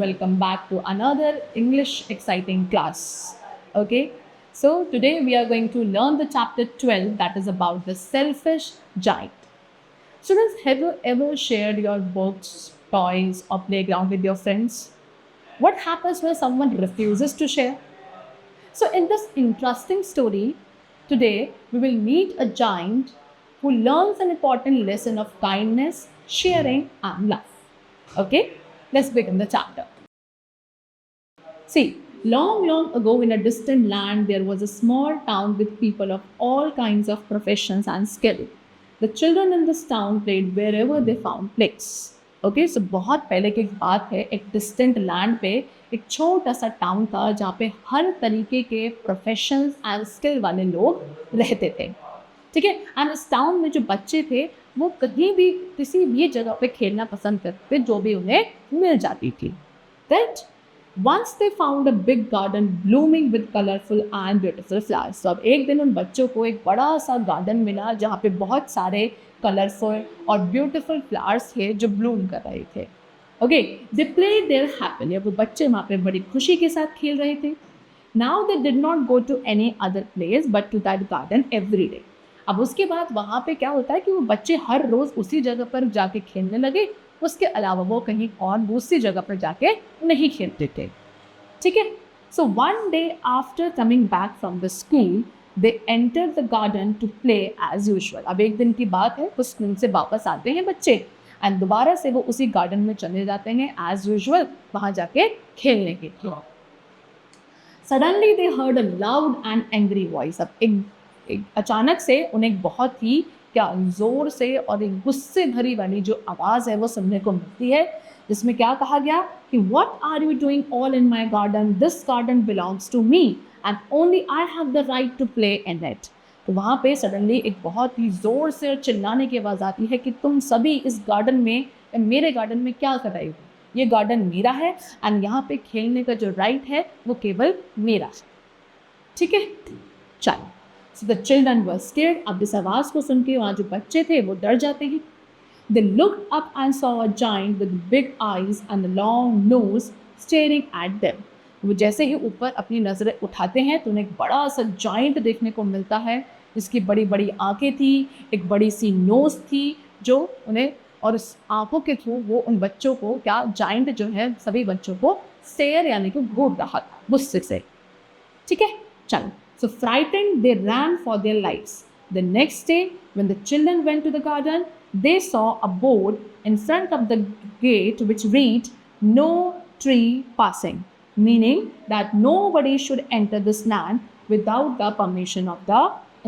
welcome back to another English exciting class. Okay, so today we are going to learn the chapter 12 that is about the selfish giant. Students, have you ever shared your books, toys, or playground with your friends? What happens when someone refuses to share? So, in this interesting story, today we will meet a giant who learns an important lesson of kindness, sharing, and love. Okay, let's begin the chapter. See, long ago in a distant land, there was a small town with people of all kinds of professions and skill. The children in this town played wherever they found place. Okay so बहुत पहले की एक बात है, एक distant land पे एक छोटा सा टाउन था जहाँ पे हर तरीके के प्रोफेशंस एंड स्किल वाले लोग रहते थे. ठीक है, एंड इस टाउन में जो बच्चे थे वो कहीं भी किसी भी जगह पे खेलना पसंद करते थे जो भी उन्हें मिल जाती थी. Right, Once they found a big garden blooming with colorful and beautiful flowers. तो अब एक दिन उन बच्चों को एक बड़ा सा गार्डन मिला जहाँ पे बहुत सारे कलरफुल और ब्यूटीफुल फ्लावर्स थे जो ब्लूम कर रहे थे. Okay, they played there happily. वो बच्चे वहाँ पे बड़ी खुशी के साथ खेल रहे थे. Now they did not go to any other place but to that garden every day. अब उसके बाद वहाँ पे क्या होता है कि वो बच्चे हर रोज़ उसी जगह पर जाके खेलने लगे. उसके अलावा वो कहीं और दूसरी जगह पर जाके नहीं खेलते थे. ठीक है, so one day after coming back from the school they enter the garden to play as usual. अब एक दिन की बात है, वो स्कूल से वापस आते हैं बच्चे एंड दोबारा से वो उसी गार्डन में चले जाते हैं एज यूजुअल वहाँ जाके खेलने के लिए. Suddenly they heard a loud and angry voice. अब एक अचानक से उन्हें बहुत ही क्या ज़ोर से और एक गुस्से भरी वाली जो आवाज़ है वो सुनने को मिलती है, जिसमें क्या कहा गया कि what are you doing all in my garden, this garden belongs to me and only I have the right to play in it. तो वहाँ पे सडनली एक बहुत ही ज़ोर से चिल्लाने की आवाज़ आती है कि तुम सभी इस गार्डन में, मेरे गार्डन में क्या कर रहे हो, ये गार्डन मेरा है एंड यहाँ पे खेलने का जो राइट है वो केवल मेरा है. ठीक है, चलो. So the children were scared. अब इस आवाज़ को सुन के वहाँ जो बच्चे थे वो डर जाते हैं. They looked up and saw a giant with big eyes and a long nose staring at them. वो जैसे ही ऊपर अपनी नज़रें उठाते हैं तो उन्हें एक बड़ा सा जाइंट देखने को मिलता है जिसकी बड़ी बड़ी आँखें थी, एक बड़ी सी नोज़ थी जो उन्हें, और उस आँखों के थ्रू वो उन बच्चों को क्या जाइंट जो है सभी बच्चों को स्टेयर यानी कि घूर रहा था गुस्से से. ठीक है, चलो. So frightened, they ran for their lives. The next day, when the children went to the garden, they saw a board in front of the gate which read, "No tree passing," meaning that nobody should enter this land without the permission of the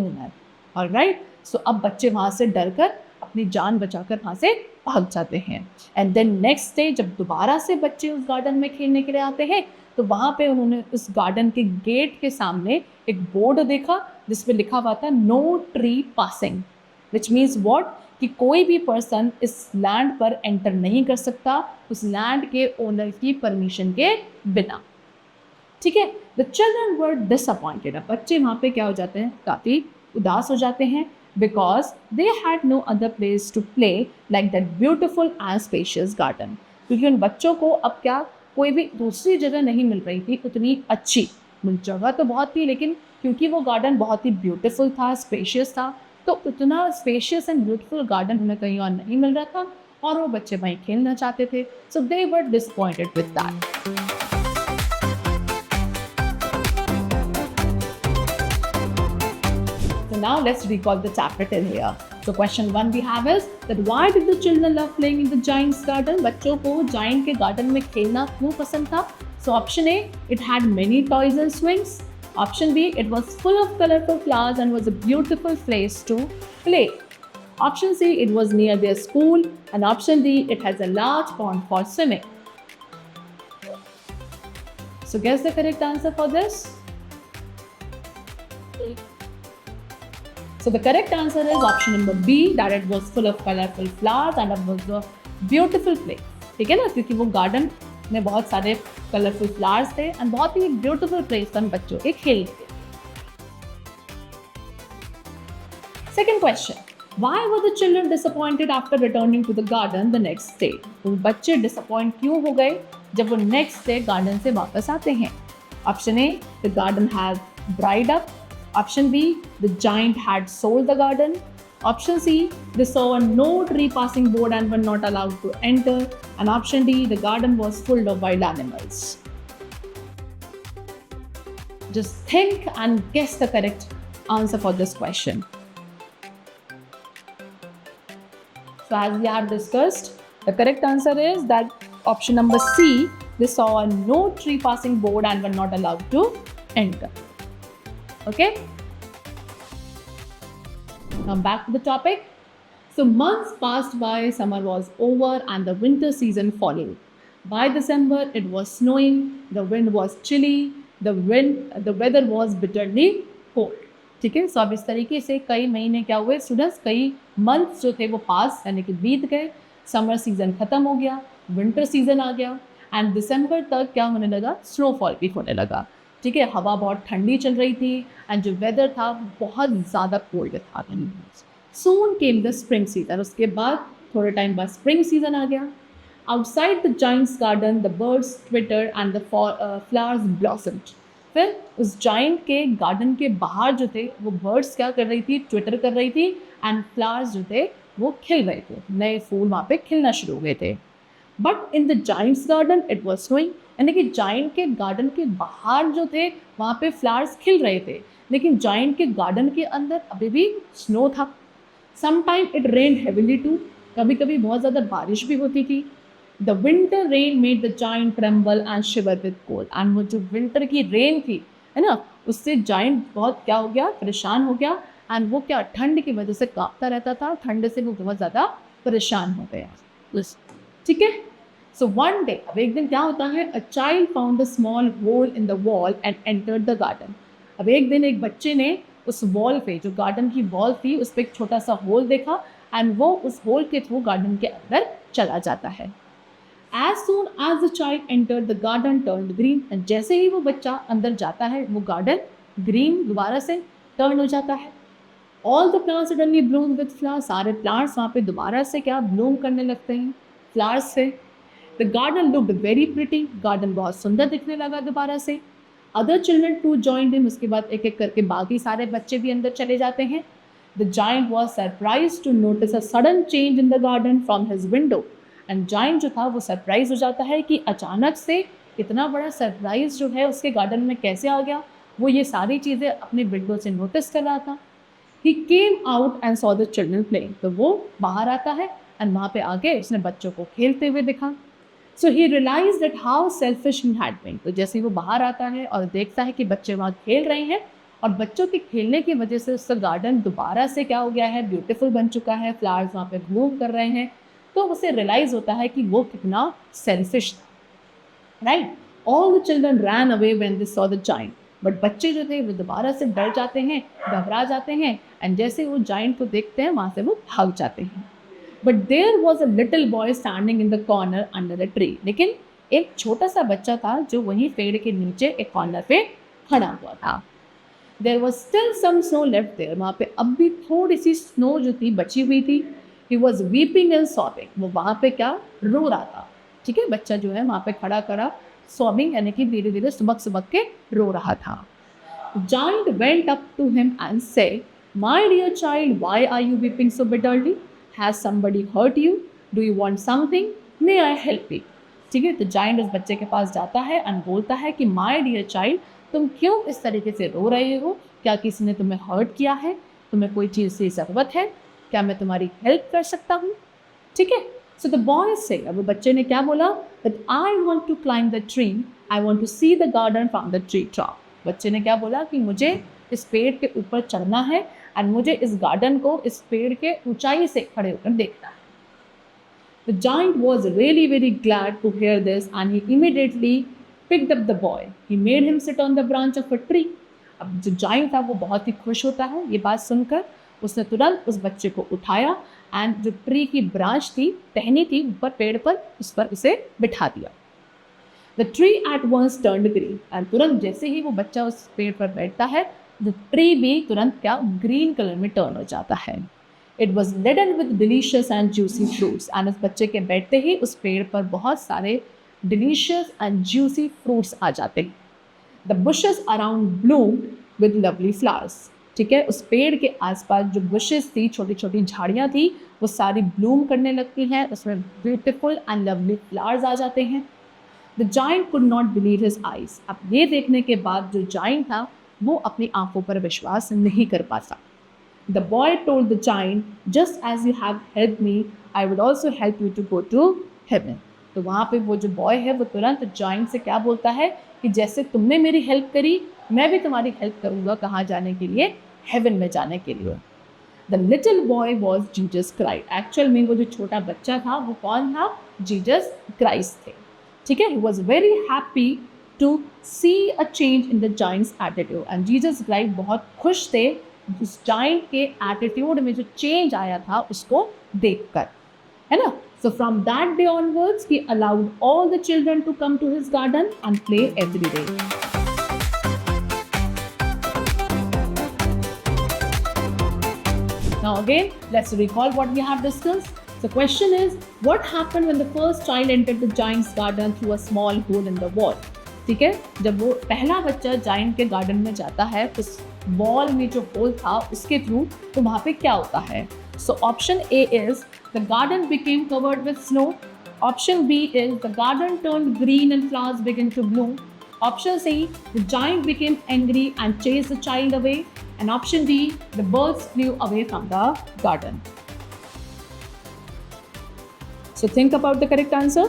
owner. All right? So अब बच्चे वहाँ से डरकर अपनी जान बचाकर वहाँ से भाग जाते हैं. And then next day, जब दोबारा से बच्चे उस गार्डन में खेलने के लिए आते हैं तो वहाँ पे उन्होंने उस गार्डन के गेट के सामने एक बोर्ड देखा जिसमें लिखा हुआ था no trespassing, which means what कि कोई भी पर्सन इस लैंड पर एंटर नहीं कर सकता उस लैंड के ओनर की परमिशन के बिना. ठीक है, द चिल्ड्रन वर डिसअपॉइंटेड. अब बच्चे वहाँ पे क्या हो जाते हैं, काफ़ी उदास हो जाते हैं because they had no other place to play like that beautiful and spacious garden. क्योंकि उन बच्चों को अब क्या कोई भी दूसरी जगह नहीं मिल रही थी उतनी अच्छी. जगह तो बहुत थी लेकिन क्योंकि वो गार्डन बहुत ही ब्यूटीफुल था, स्पेशियस था, तो उतना स्पेशियस एंड ब्यूटीफुल गार्डन उन्हें कहीं और नहीं मिल रहा था और वो बच्चे वहीं खेलना चाहते थे. So they were disappointed with that. So now let's recall the chapter till here. So question 1 we have is that why did the children love playing in the giant's garden? बच्चों को giant के garden में खेलना क्यों पसंद था? So option A, it had many toys and swings. Option B, it was full of colorful flowers and was a beautiful place to play. Option C, it was near their school. And option D, it has a large pond for swimming. So guess the correct answer for this. So the correct answer is option number B, that it was full of colorful flowers and it was a beautiful place. ठीक है ना, क्योंकि वो garden में बहुत सारे colourful flowers थे and बहुत ही ब्यूटीफुल प्लेस था बच्चों के खेलने के. Second question, why were the children disappointed after returning to the garden the next day? तो बच्चे डिसअपॉइंट क्यों हो गए जब वो नेक्स्ट डे गार्डन से वापस आते हैं? Option A, the garden has dried up. Option B, the giant had sold the garden. Option C, they saw a no tree passing board and were not allowed to enter. And option D, the garden was full of wild animals. Just think and guess the correct answer for this question. So as we have discussed, the correct answer is that option number C, they saw a no tree passing board and were not allowed to enter. Okay? Now back to the topic. So months passed by, summer was over and the winter season followed. By December, it was snowing, the wind was chilly, the weather was bitterly cold. ठीक है, सो अब इस तरीके से कई महीने क्या हुए स्टूडेंट्स, कई मंथ्स जो थे वो पास यानी कि बीत गए. समर सीजन खत्म हो गया, विंटर सीजन आ गया एंड दिसंबर तक क्या होने लगा, स्नोफॉल भी होने लगा. ठीक है, हवा बहुत ठंडी चल रही थी एंड जो वेदर था बहुत ज़्यादा कोल्ड था. सून केम द स्प्रिंग सीजन. उसके बाद थोड़े टाइम बाद स्प्रिंग सीजन आ गया. Outside the Giants garden the birds Twitter and the flowers blossomed. फिर उस जाइंट के गार्डन के बाहर जो थे वो बर्ड्स क्या कर रही थी, ट्विटर कर रही थी एंड फ्लावर्स जो थे वो खिल रहे थे, नए फूल वहाँ पे खिलना शुरू हो गए थे. But in the Giants garden it was snowing. यानी कि जाइंट के गार्डन के बाहर जो थे वहाँ पे फ्लावर्स खिल रहे थे, लेकिन जाइंट के गार्डन के अंदर अभी भी स्नो था. Sometime it rain heavily too. कभी कभी बहुत ज़्यादा बारिश भी होती थी. The winter rain made the giant tremble and shiver with cold. And वो जो विंटर की रेन थी है ना, उससे जाइंट बहुत क्या हो गया, परेशान हो गया एंड वो क्या ठंड की वजह से कांपता रहता था. ठंड से वो बहुत ज़्यादा परेशान हो गया. ठीक है. सो वन डे, अब एक दिन क्या होता है, a child found a small hole in the wall and entered the garden. अब एक दिन एक बच्चे ने उस वॉल पे, जो गार्डन की वॉल थी उस पर एक छोटा सा होल देखा एंड वो उस होल के थ्रू गार्डन के अंदर चला जाता है. As soon as the child entered the garden turned green. And जैसे ही वो बच्चा अंदर जाता है वो गार्डन ग्रीन दोबारा से टर्न हो जाता है. All the plants suddenly Bloom with flowers. सारे प्लांट्स वहाँ पे दोबारा से क्या ब्लूम करने लगते हैं फ्लावर्स से. The garden looked very pretty. Garden बहुत सुंदर दिखने लगा दोबारा से. Other children too joined him. उसके बाद एक एक करके बाकी सारे बच्चे भी अंदर चले जाते हैं. The giant was surprise to notice a sudden change in the garden from his window. And giant जो था वो सरप्राइज हो जाता है कि अचानक से इतना बड़ा सरप्राइज जो है उसके गार्डन में कैसे आ गया. वो ये सारी चीज़ें अपने विंडो से नोटिस कर रहा था. He came out and saw the children playing. तो वो बाहर आता है एंड वहाँ पे आके उसने बच्चों को खेलते हुए देखा. So he realize that how selfish he had been. तो जैसे ही वो बाहर आता है और देखता है कि बच्चे वहाँ खेल रहे हैं और बच्चों के खेलने की वजह से उसका गार्डन दोबारा से क्या हो गया है, ब्यूटीफुल बन चुका है. फ्लावर्स वहाँ पे ब्लूम कर रहे हैं. तो उसे रियलाइज होता है कि वो कितना सेल्फिश था. Right. All the children ran away when they saw the giant. But बच्चे जो थे वो दोबारा से डर जाते हैं, घबरा जाते हैं एंड जैसे वो जाइंट को देखते हैं वहाँ से वो भाग जाते हैं. But there was a little boy standing in the corner under a tree. लेकिन एक छोटा सा बच्चा था जो वहीं पेड़ के नीचे एक कॉर्नर पे खड़ा हुआ था. There was still some snow left there. वहाँ पे अब भी थोड़ी सी स्नो जो थी बची हुई थी. He was weeping and sobbing. वो वहाँ पे क्या रो रहा था. ठीक है, बच्चा जो है वहाँ पे खड़ा खड़ा सॉबिंग यानी कि धीरे धीरे सुबक सुबक के रो रहा था. Giant went up to him and said, my dear child, why are you weeping so bitterly? Has somebody hurt you? Do you want something? May I help you? ठीक है, तो जाइंट उस बच्चे के पास जाता है एंड बोलता है कि माय डियर चाइल्ड, तुम क्यों इस तरीके से रो रहे हो? क्या किसी ने तुम्हें हर्ट किया है? तुम्हें कोई चीज़ से ज़रूरत है? क्या मैं तुम्हारी हेल्प कर सकता हूँ? ठीक है. सो द बॉय से, अब बच्चे ने क्या बोला, that I want to climb the tree, I want to see the garden from the tree top. बच्चे ने क्या बोला कि मुझे इस पेड़ के ऊपर चढ़ना है एंड मुझे इस गार्डन को इस पेड़ के ऊंचाई से खड़े होकर देखना है. The giant was really very glad to hear this and he immediately picked up the boy. He made him sit on the branch of a tree. अब जो जाइंट था वो बहुत ही खुश होता है ये बात सुनकर. उसने तुरंत उस बच्चे को उठाया एंड जो ट्री की ब्रांच थी, टहनी थी ऊपर पेड़ पर, उस पर उसे बिठा दिया. The tree at once turned green. And तुरंत जैसे ही वो बच्चा उस पेड़ पर बैठता है द ट्री भी तुरंत क्या ग्रीन कलर में टर्न हो जाता है. It was laden with delicious and juicy fruits. And उस बच्चे के बैठते ही उस पेड़ पर बहुत सारे delicious and juicy fruits आ जाते हैं. The bushes around bloomed with lovely flowers. ठीक है, उस पेड़ के आसपास जो bushes थी, छोटी छोटी झाड़ियाँ थी, वो सारी bloom करने लगती हैं, उसमें beautiful and lovely flowers आ जाते हैं. The giant could not believe his eyes. अब ये देखने के बाद जो giant था वो अपनी आंखों पर विश्वास नहीं कर पाता. The boy told the giant, just as you have helped me, I would also help you to go to heaven. तो वहाँ पे वो जो बॉय है वो तुरंत giant से क्या बोलता है कि जैसे तुमने मेरी हेल्प करी मैं भी तुम्हारी हेल्प करूँगा. कहाँ जाने के लिए? हेवन में जाने के लिए. The little boy was Jesus Christ. Actual में वो जो छोटा बच्चा था वो कौन था? जीसस क्राइस्ट थे. ठीक है, he was very happy to see a change in the giant's attitude. and Jesus Christ बहुत खुश थे उस giant के एटीट्यूड में जो चेंज आया था उसको देखकर, है ना. So from that day onwards, he allowed all the children to come to his garden and play every day. Now again, let's recall what we have discussed. The question is, what happened when the first child entered the giant's garden through a small hole in the wall? ठीक है, जब वो पहला बच्चा giant के garden में जाता है उस वॉल में जो होल था उसके थ्रू, तो वहाँ पे क्या होता है? So option A is the garden became covered with snow. Option B is the garden turned green and flowers began to bloom. Option C, the giant became angry and chased the child away. And option D, the birds flew away from the garden. So think about the correct answer.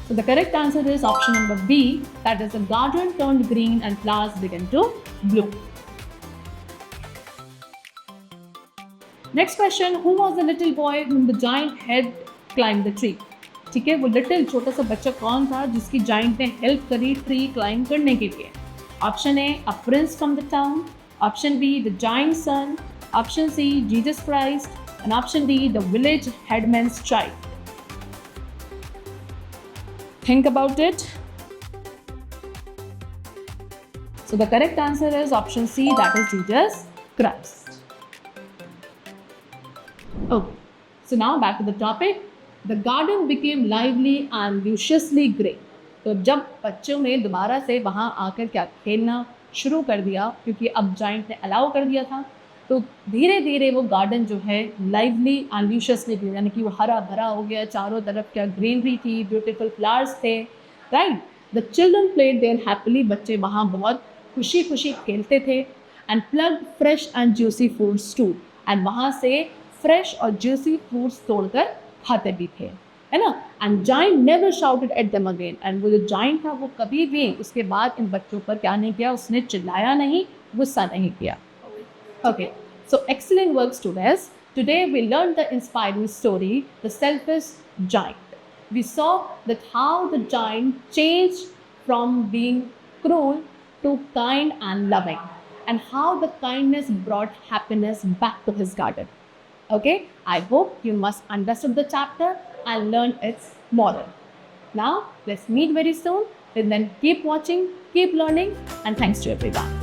So the correct answer is option number B, that is the garden turned green and flowers began to bloom. Next question, who was the little boy whom the giant helped climb the tree? ठीक है, वो little छोटा सा बच्चा कौन था जिसकी giant ने हेल्प करी ट्री क्लाइंब करने के लिए? Option A, a prince from the town. Option B, the giant son. Option C, Jesus Christ. And option D, the village headman's child. Think about it. So the correct answer is option C, that is Jesus Christ. Okay, so now back to the topic. The garden became lively and lusciously grey. तो जब बच्चों ने दोबारा से वहाँ आकर क्या खेलना शुरू कर दिया, क्योंकि अब जाइंट ने अलाउ कर दिया था, तो धीरे धीरे वो गार्डन जो है लाइवली एंड ल्यूशियसली ग्रीन, यानी कि वो हरा भरा हो गया. चारों तरफ क्या ग्रीनरी थी, ब्यूटीफुल फ्लावर्स थे. Right, the children played there happily. बच्चे वहाँ बहुत खुशी खुशी खेलते थे. And plucked fresh and juicy fruits too. And वहाँ से फ्रेश और जूसी फ्रूट्स तोड़कर खाते भी थे, है ना. And giant never shouted at them again. And वो जो जाइंट था वो कभी भी उसके बाद इन बच्चों पर क्या नहीं किया, उसने चिल्लाया नहीं, गुस्सा नहीं किया. Okay, so excellent work, students. Today we learned the inspiring story, The Selfish Giant. We saw that how the giant changed from being cruel to kind and loving, and how the kindness brought happiness back to his garden. Okay, I hope you must understood the chapter and learned its moral. Now let's meet very soon, and then keep watching, keep learning, and thanks to everyone.